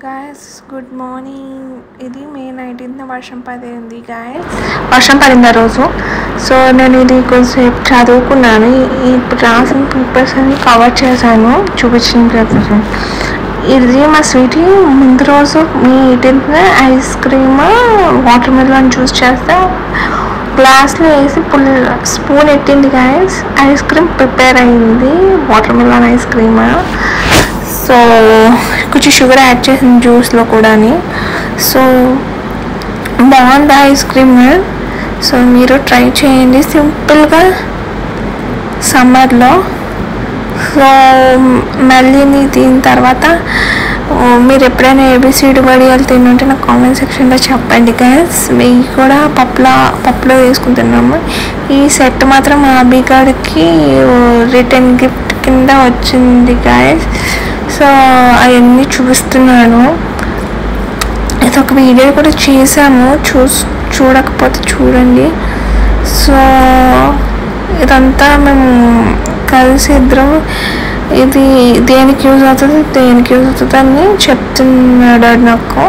Guys good morning. ఇది మే 19th వర్షం పడింది గాయస్. వర్షం పడింది ఆ రోజు. సో నేను ఇది కొంచెంసేపు చదువుకున్నాను. ఇప్పుడు రాసిన పేపర్స్ అన్ని కవర్ చేశాను, చూపించిన పేపర్స్. ఇది మా స్వీటీ ముందు రోజు May 18th ice cream watermelon juice చేస్తే గ్లాస్లో వేసి స్పూన్ ఎట్టింది గాయస్. ఐస్ క్రీమ్ ప్రిపేర్ అయింది, watermelon ice cream. So కొంచెం షుగర్ యాడ్ చేసిన జ్యూస్లో కూడా. సో బాగుంది ఐస్ క్రీమ్. సో మీరు ట్రై చేయండి సింపుల్గా సమ్మర్లో. సో మళ్ళీ దీని తర్వాత మీరు ఎప్పుడైనా ఏబిసిడి వడియాలు తింటుంటే నాకు కామెంట్ సెక్షన్లో చెప్పండి గాయస్. మేము కూడా పప్పులో వేసుకుని తిన్నాము. ఈ సెట్ మాత్రం మా అభిగాడికి రిటర్న్ గిఫ్ట్ కింద వచ్చింది గాయస్. సో అవన్నీ చూపిస్తున్నాను. ఇది ఒక వీడియో కూడా చేశాము, చూడకపోతే చూడండి. సో ఇదంతా మేము కలిసి ఇద్దరం ఇది దేనికి యూజ్ అవుతుంది అని చెప్తున్నాడు నాకు.